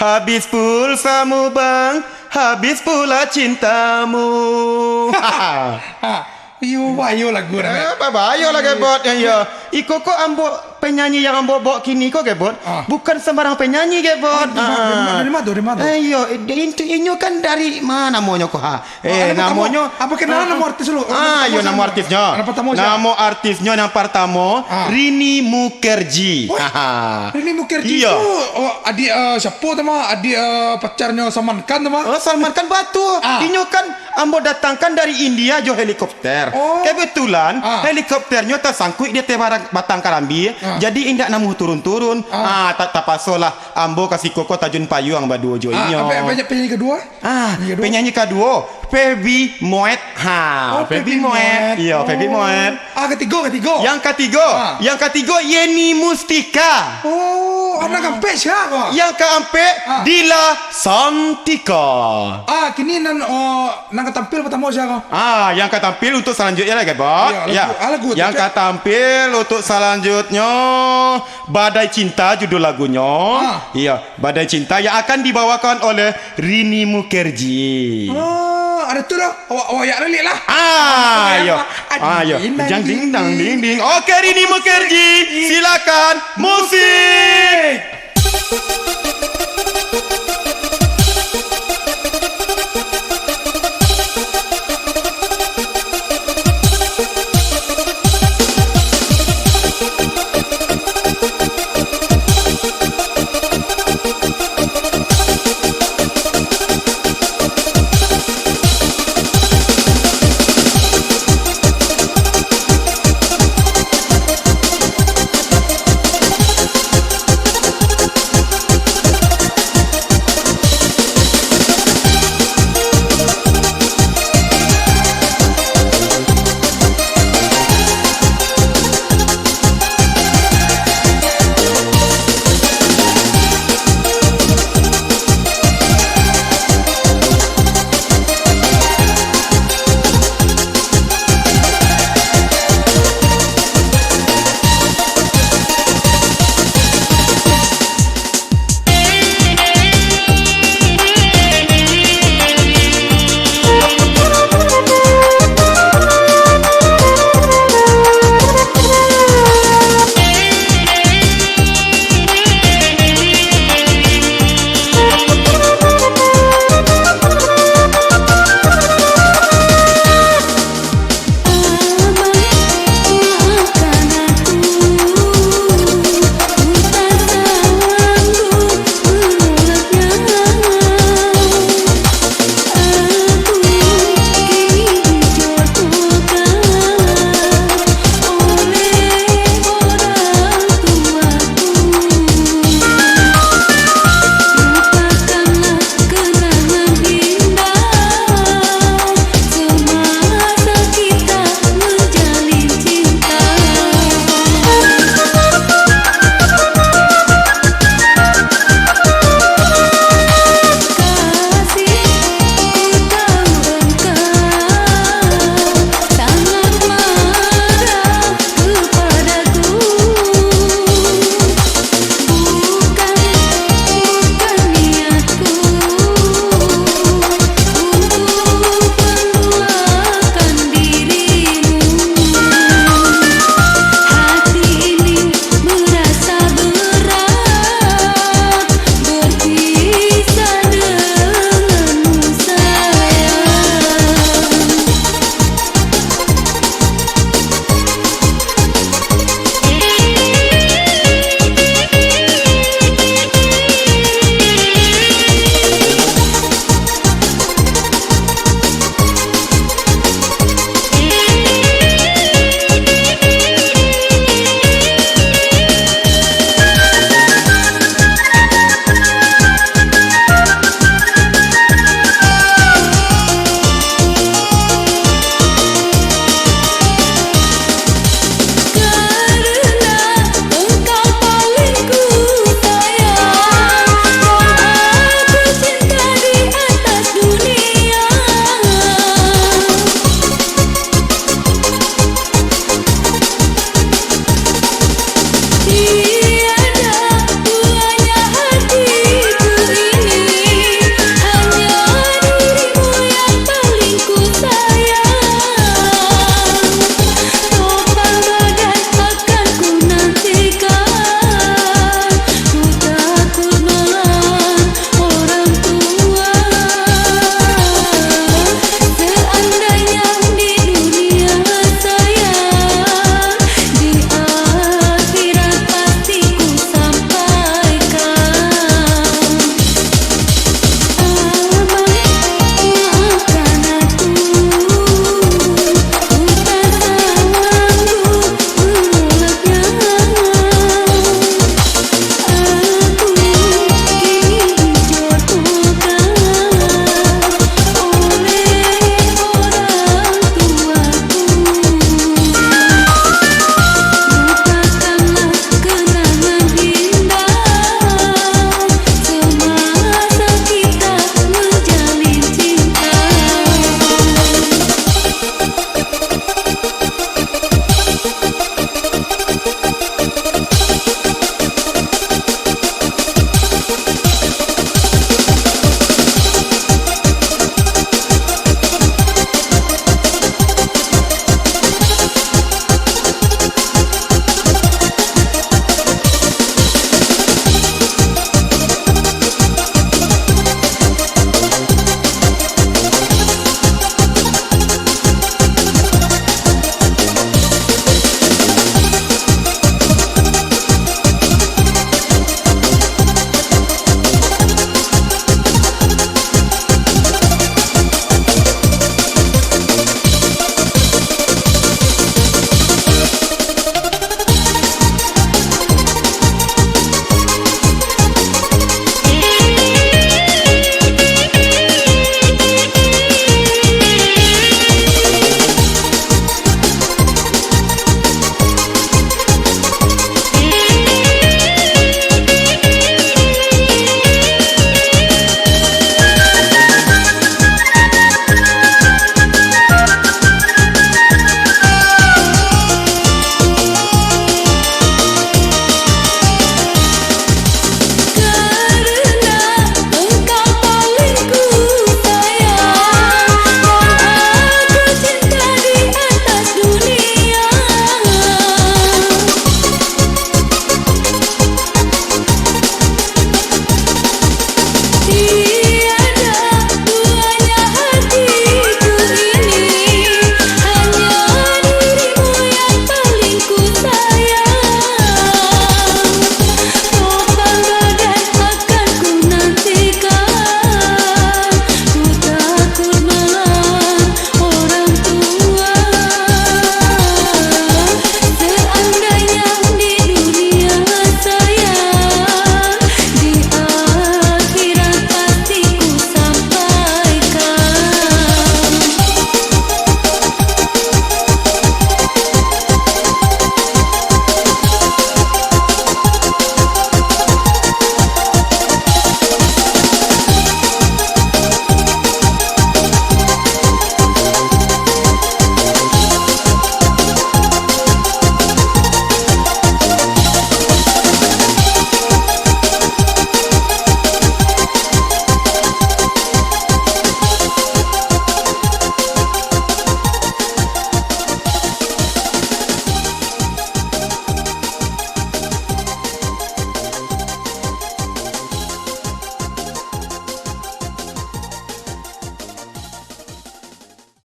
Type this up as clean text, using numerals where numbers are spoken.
Habis pulsamu bang, habis pula cintamu. Ayo lagu Apa bayo lah gebot ya. Iko kok ambo penyanyi yang ambo bawa kini kok gebot. Bukan sembarang penyanyi gebot. Dari mana? Ayo, inyo kan dari mana namanya kok ha? Namanya apa kenalan nama artis lu? Yo nama artisnya. Nama artisnya yang pertama Rini Mukherjee. Rini Mukherjee itu adik siapa tema? Adik pacarnya Salman Khan tema? Oh, Salman Khan batu. Inyo kan ambo datangkan dari India jo helikopter. Kebetulan helikopternya tersangkut di batang karambi. Jadi indak namu turun-turun. Tak pasolah ambo kasih koko tajun payung badu jo inyo. Penyanyi kedua? Penyanyi kedua Feby Moet. Feby Moet. Iya, Feby Moet. Ketiga. Yang ketiga Yeni Mustika. Anak kampe siapa? Yang keempat Dila Santika. Kini nang ketampil pertama siapa? Yang ketampil untuk selanjutnya lagi, Bot. Yang ketampil untuk selanjutnya Badai Cinta judul lagunya. Iya, Badai Cinta yang akan dibawakan oleh Rini Mukherjee. Ada tu dah. Awak ya lelik lah. Ayo. Jang ding dang ding ding. Oke, Rini Mukherjee, silakan musik.